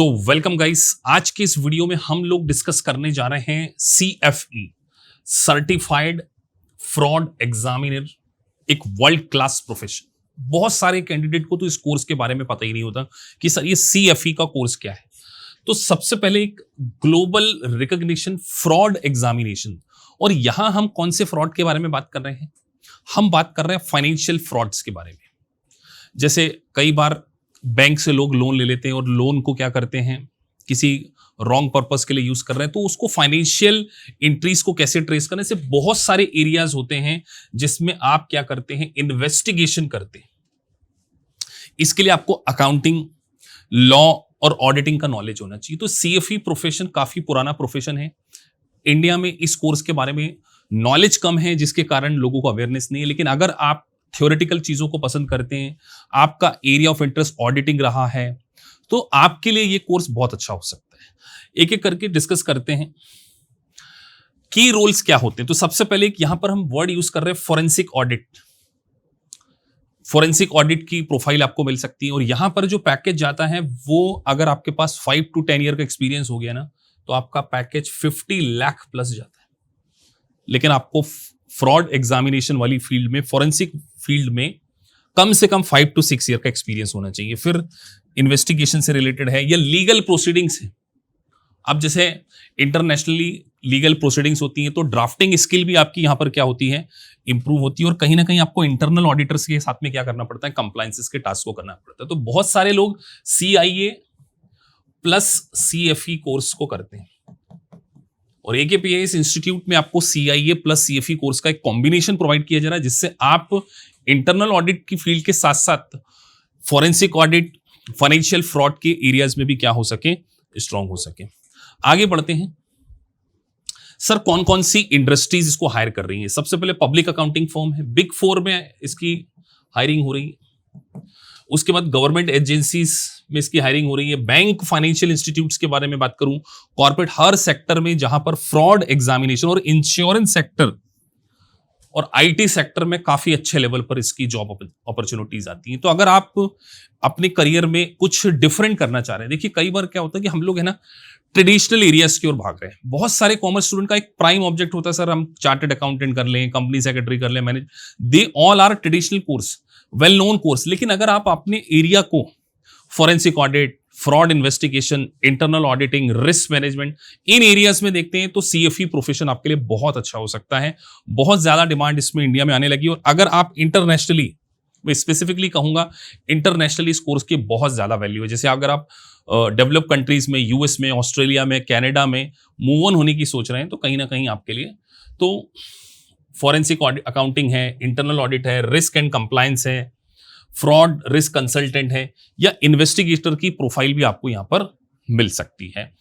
So welcome guys. आज के इस वीडियो में हम लोग डिस्कस करने जा रहे हैं CFE सर्टिफाइड फ्रॉड एग्जामिनर, एक वर्ल्ड क्लास प्रोफेशन। बहुत सारे कैंडिडेट को तो इस कोर्स के बारे में पता ही नहीं होता कि सर ये CFE का कोर्स क्या है। तो सबसे पहले एक ग्लोबल रिकॉग्निशन फ्रॉड एग्जामिनेशन, और यहां हम कौन से फ्रॉड के बारे में बात कर रहे हैं? हम बात कर रहे हैं फाइनेंशियल फ्रॉड्स के बारे में। जैसे कई बार बैंक से लोग लोन ले लेते हैं और लोन को क्या करते हैं, किसी रॉन्ग पर्पस के लिए यूज कर रहे हैं, तो उसको फाइनेंशियल एंट्रीज को कैसे ट्रेस करने से बहुत सारे एरियाज होते हैं जिसमें आप क्या करते हैं, इन्वेस्टिगेशन करते हैं। इसके लिए आपको अकाउंटिंग, लॉ और ऑडिटिंग का नॉलेज होना चाहिए। तो CFE प्रोफेशन काफी पुराना प्रोफेशन है। इंडिया में इस कोर्स के बारे में नॉलेज कम है, जिसके कारण लोगों को अवेयरनेस नहीं है। लेकिन अगर आप थ्योरेटिकल चीजों को पसंद करते हैं, आपका एरिया ऑफ इंटरेस्ट ऑडिटिंग रहा है, तो आपके लिए ये कोर्स बहुत अच्छा हो सकता है। एक एक करके डिस्कस करते हैं की रोल्स क्या होते हैं। तो सबसे पहले यहां पर हम वर्ड यूज कर रहे हैं फोरेंसिक ऑडिट। फोरेंसिक ऑडिट की प्रोफाइल आपको मिल सकती है, और यहां पर जो पैकेज जाता है वो, अगर आपके पास 5 to 10 ईयर का एक्सपीरियंस हो गया ना, तो आपका पैकेज 50 लाख प्लस जाता है। लेकिन आपको फ्रॉड एग्जामिनेशन वाली फील्ड में, फोरेंसिक फील्ड में कम से कम 5 to 6 ईयर का एक्सपीरियंस होना चाहिए। फिर इन्वेस्टिगेशन से रिलेटेड है या लीगल प्रोसीडिंग्स है। अब जैसे इंटरनेशनली लीगल प्रोसीडिंग्स होती हैं, तो ड्राफ्टिंग स्किल भी आपकी यहां पर क्या होती है, इंप्रूव होती है। और कहीं ना कहीं आपको इंटरनल ऑडिटर्स के साथ में क्या करना पड़ता है, कंप्लायंसेस के टास्क को करना पड़ता है। तो बहुत सारे लोग CIA प्लस CFE कोर्स को करते हैं, और AKPIS इंस्टीट्यूट में आपको CIA प्लस CFE कोर्स का एक कॉम्बिनेशन प्रोवाइड किया जा रहा है, जिससे आप इंटरनल ऑडिट की फील्ड के साथ साथ फॉरेंसिक ऑडिट, फाइनेंशियल फ्रॉड के एरियाज में भी क्या हो सके, स्ट्रांग हो सके। आगे बढ़ते हैं। सर कौन कौन सी इंडस्ट्रीज इसको हायर कर रही हैं? सबसे पहले पब्लिक अकाउंटिंग फर्म है, बिग 4 में इसकी हायरिंग हो रही है। उसके बाद गवर्नमेंट एजेंसीज में इसकी हायरिंग हो रही है। बैंक, फाइनेंशियल इंस्टीट्यूट्स के बारे में बात करूं, कॉर्पोरेट, हर सेक्टर में जहां पर फ्रॉड एग्जामिनेशन, और इंश्योरेंस सेक्टर और IT सेक्टर में काफी अच्छे लेवल पर इसकी जॉब अपॉर्चुनिटीज आती हैं। तो अगर आप अपने करियर में कुछ डिफरेंट करना चाह रहे हैं, देखिए कई बार क्या होता है कि हम लोग है ना ट्रेडिशनल एरियाज की ओर भाग रहे हैं। बहुत सारे कॉमर्स स्टूडेंट का एक प्राइम ऑब्जेक्ट होता है, सर हम चार्टर्ड अकाउंटेंट कर लें, कंपनी सेक्रेटरी कर लें, manage, they all are traditional course, well known course. लेकिन अगर आप अपने एरिया को forensic audit, fraud investigation, internal auditing, risk management, इन एरियाज में देखते हैं, तो CFE प्रोफेशन आपके लिए बहुत अच्छा हो सकता है। बहुत ज्यादा डिमांड इसमें इंडिया में आने लगी। और अगर आप इंटरनेशनली, मैं स्पेसिफिकली कहूंगा, इंटरनेशनली इस कोर्स की बहुत ज्यादा वैल्यू है। जैसे अगर आप डेवलप कंट्रीज में, US में, ऑस्ट्रेलिया में, कनाडा में मूव ऑन होने की सोच रहे हैं, तो कहीं ना कहीं आपके लिए तो फॉरेंसिक अकाउंटिंग है, इंटरनल ऑडिट है, रिस्क एंड कंप्लायंस है, फ्रॉड रिस्क कंसल्टेंट है, या इन्वेस्टिगेटर की प्रोफाइल भी आपको यहां पर मिल सकती है।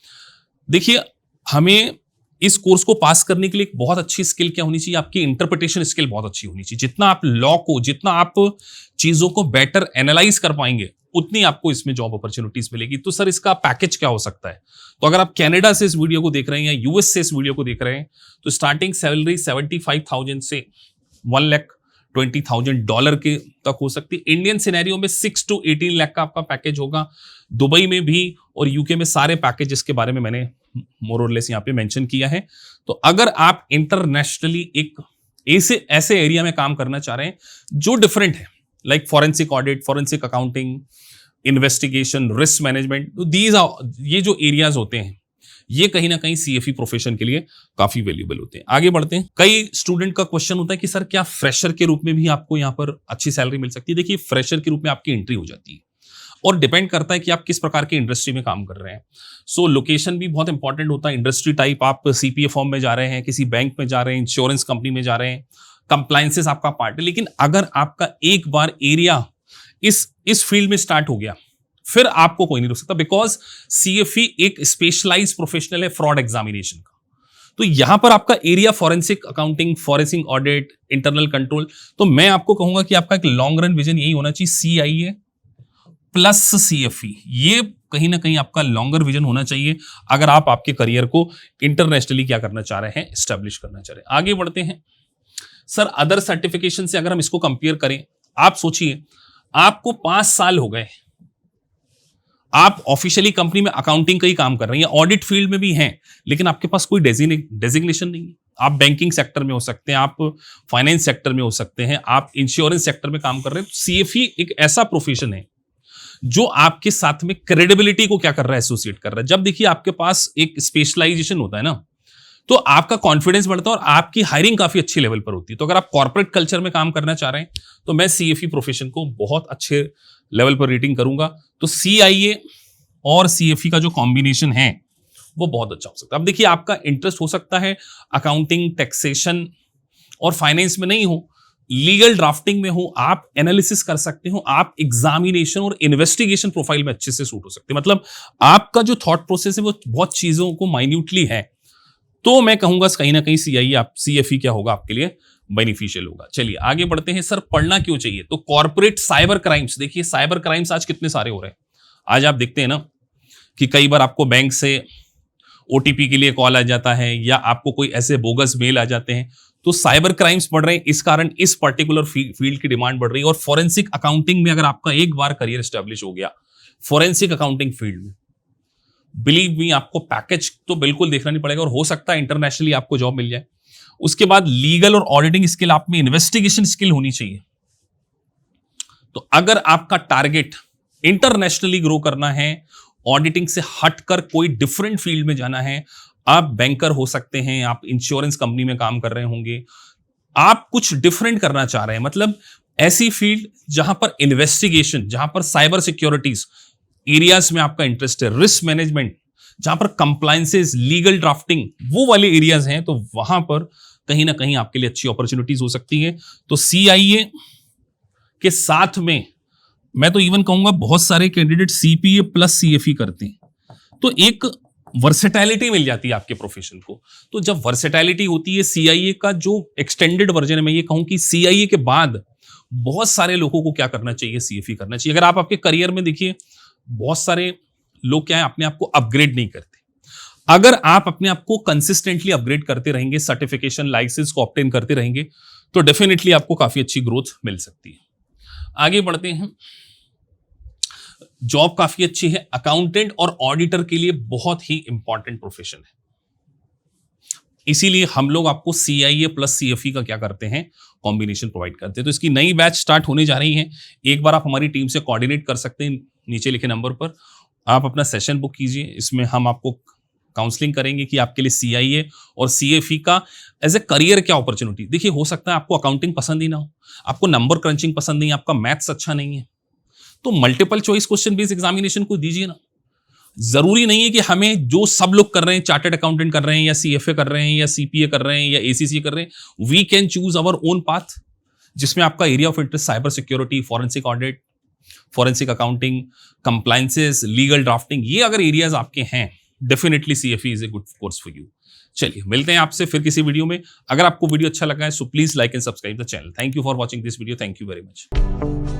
देखिए, हमें इस कोर्स को पास करने के लिए एक बहुत अच्छी स्किल क्या होनी चाहिए, आपकी इंटरप्रिटेशन स्किल बहुत अच्छी होनी चाहिए। जितना आप लॉ को, जितना आप चीजों को बेटर एनालाइज कर पाएंगे, उतनी आपको इसमें जॉब अपॉर्चुनिटीज मिलेगी। तो सर इसका पैकेज क्या हो सकता है? तो अगर आप कनाडा से इस वीडियो को देख रहे हैं या US से इस वीडियो को देख रहे हैं, तो स्टार्टिंग सैलरी 75,000 से $1,20,000 के तक हो सकती है। इंडियन सिनेरियो में 6 to 18 लाख का आपका पैकेज होगा। दुबई में भी और UK में सारे पैकेजेस के बारे में मैंने मोर और लेस यहाँ पे मेंशन किया है। तो अगर आप इंटरनेशनली एक ऐसे एरिया में काम करना चाह रहे हैं जो डिफरेंट है, like forensic audit, forensic accounting, investigation, risk management, ये जो एरियाज होते हैं, ये कहीं ना कहीं CFE प्रोफेशन के लिए काफी वैल्यूएबल होते हैं। आगे बढ़ते हैं। कई स्टूडेंट का क्वेश्चन होता है कि सर क्या फ्रेशर के रूप में भी आपको यहाँ पर अच्छी सैलरी मिल सकती है? देखिए, फ्रेशर के रूप में आपकी एंट्री हो जाती है, और डिपेंड करता है कि आप किस प्रकार की इंडस्ट्री में काम कर रहे हैं। सो लोकेशन भी बहुत इंपॉर्टेंट होता है। इंडस्ट्री टाइप, आप CPA फॉर्म में जा रहे हैं, किसी बैंक में जा रहे हैं, इंश्योरेंस कंपनी में जा रहे हैं, कंप्लायंसेस आपका पार्ट है। लेकिन अगर आपका एक बार एरिया इस फील्ड में स्टार्ट हो गया, फिर आपको कोई नहीं रोक सकता, बिकॉज CFE एक स्पेशलाइज्ड प्रोफेशनल है फ्रॉड एग्जामिनेशन का। तो यहां पर आपका area forensic accounting, forensic audit, internal control. तो मैं आपको कहूंगा कि आपका एक लॉन्ग रन विजन यही होना चाहिए, CIA प्लस CFE। ये कहीं ना कहीं आपका लॉन्गर विजन होना चाहिए अगर आप आपके करियर को इंटरनेशनली क्या करना चाह रहे हैं, स्टैब्लिश करना चाह रहे हैं। आगे बढ़ते हैं। सर अदर सर्टिफिकेशन से अगर हम इसको कंपेयर करें, आप सोचिए आपको 5 साल हो गए, आप ऑफिशियली कंपनी में अकाउंटिंग का ही काम कर रहे हैं या ऑडिट फील्ड में भी हैं, लेकिन आपके पास कोई डेजिग्नेशन नहीं है। आप बैंकिंग सेक्टर में हो सकते हैं, आप फाइनेंस सेक्टर में हो सकते हैं, आप इंश्योरेंस सेक्टर में काम कर रहे हैं। सीएफई एक ऐसा प्रोफेशन है जो आपके साथ में क्रेडिबिलिटी को क्या कर रहा है, एसोसिएट कर रहा है। जब देखिए आपके पास एक स्पेशलाइजेशन होता है ना, तो आपका कॉन्फिडेंस बढ़ता है और आपकी हायरिंग काफी अच्छी लेवल पर होती है। तो अगर आप कॉर्पोरेट कल्चर में काम करना चाह रहे हैं तो मैं सीएफई प्रोफेशन को बहुत अच्छे लेवल पर रेटिंग करूंगा। तो सीआईए और सीएफई का जो कॉम्बिनेशन है वो बहुत अच्छा हो सकता है। अब देखिए आपका इंटरेस्ट हो सकता है अकाउंटिंग, टैक्सेशन और फाइनेंस में नहीं हो, लीगल ड्राफ्टिंग में हो, आप एनालिसिस कर सकते हो, आप एग्जामिनेशन और इन्वेस्टिगेशन प्रोफाइल में अच्छे से सूट हो सकते हैं। मतलब आपका जो थॉट प्रोसेस है वो बहुत चीजों को माइन्यूटली है। तो मैं कहूंगा कहीं ना कहीं सीएफई क्या होगा आपके लिए बेनिफिशियल होगा। चलिए आगे बढ़ते हैं। सर पढ़ना क्यों चाहिए? तो कॉर्पोरेट साइबर क्राइम्स, देखिए साइबर क्राइम्स आज कितने सारे हो रहे हैं। आज आप देखते हैं ना कि कई बार आपको बैंक से ओटीपी के लिए कॉल आ जाता है या आपको कोई ऐसे बोगस मेल आ जाते हैं। तो साइबर क्राइम्स बढ़ रहे हैं, इस कारण इस पर्टिकुलर फील्ड की डिमांड बढ़ रही है। और फॉरेंसिक अकाउंटिंग में अगर आपका एक बार करियर एस्टेब्लिश हो गया फॉरेंसिक अकाउंटिंग फील्ड में, बिलीव मी आपको पैकेज तो बिल्कुल देखना नहीं पड़ेगा और हो सकता है इंटरनेशनली आपको जॉब मिल जाए। उसके बाद लीगल और ऑडिटिंग स्किल, आप में इन्वेस्टिगेशन स्किल होनी चाहिए। तो अगर आपका टारगेट इंटरनेशनली ग्रो करना है, ऑडिटिंग से हटकर कोई डिफरेंट फील्ड में जाना है, आप बैंकर हो सकते हैं, आप इंश्योरेंस कंपनी में काम कर रहे होंगे, आप कुछ डिफरेंट करना चाह रहे हैं, मतलब ऐसी फील्ड जहां पर इन्वेस्टिगेशन, जहां पर साइबर सिक्योरिटीज एरियाज में आपका इंटरेस्ट है, रिस्क मैनेजमेंट, जहां पर कंप्लायंसेस, लीगल ड्राफ्टिंग, वो वाले एरियाज हैं, तो वहां पर कहीं ना कहीं आपके लिए अच्छी अपॉर्चुनिटीज हो सकती है। तो सीआईए के साथ में मैं तो इवन कहूंगा बहुत सारे कैंडिडेट सीपीए प्लस सीएफई करते हैं, तो एक वर्सेटैलिटी मिल जाती है आपके प्रोफेशन को। तो जब वर्सेटैलिटी होती है, सीआईए का जो एक्सटेंडेड वर्जन है, मैं ये कहूं कि सीआईए के बाद बहुत सारे लोगों को क्या करना चाहिए, सीएफई करना चाहिए। अगर आप आपके करियर में देखिए बहुत सारे लोग क्या है अपने आप को अपग्रेड नहीं करते। अगर आप अपने आप को कंसिस्टेंटली अपग्रेड करते रहेंगे, सर्टिफिकेशन लाइसेंस को ऑब्टेन करते रहेंगे, तो डेफिनेटली आपको काफी अच्छी ग्रोथ मिल सकती है। आगे बढ़ते हैं। जॉब काफी अच्छी है, अकाउंटेंट और ऑडिटर के लिए बहुत ही इंपॉर्टेंट प्रोफेशन है, इसीलिए हम लोग आपको सीआईए प्लस सीएफई का क्या करते हैं, कॉम्बिनेशन प्रोवाइड करते हैं। तो इसकी नई बैच स्टार्ट होने जा रही है। एक बार आप हमारी टीम से कोऑर्डिनेट कर सकते हैं, नीचे लिखे नंबर पर आप अपना सेशन बुक कीजिए। इसमें हम आपको काउंसलिंग करेंगे कि आपके लिए सीआईए और सीएफई का एज ए करियर क्या अपॉर्चुनिटी। देखिए हो सकता है आपको अकाउंटिंग पसंद ही ना हो, आपको नंबर क्रंचिंग पसंद नहीं है, आपका मैथ्स अच्छा नहीं है, तो multiple choice question based examination को दीजिए ना। जरूरी नहीं है कि हमें जो सब लोग कर रहे हैं, चार्टर्ड अकाउंटेंट कर रहे हैं या सीएफए कर रहे हैं या सीपीए कर रहे हैं या एसीसी कर रहे हैं, we can choose our own path जिसमें आपका area of interest cyber security, forensic audit, forensic accounting, compliances, legal drafting, ये अगर एरियाज आपके हैं, definitely CFE is a good course for you. चलिए मिलते हैं आपसे फिर किसी वीडियो में। अगर आपको वीडियो अच्छा लगा है so please like and subscribe the channel. Thank you for watching this video. Thank you very much.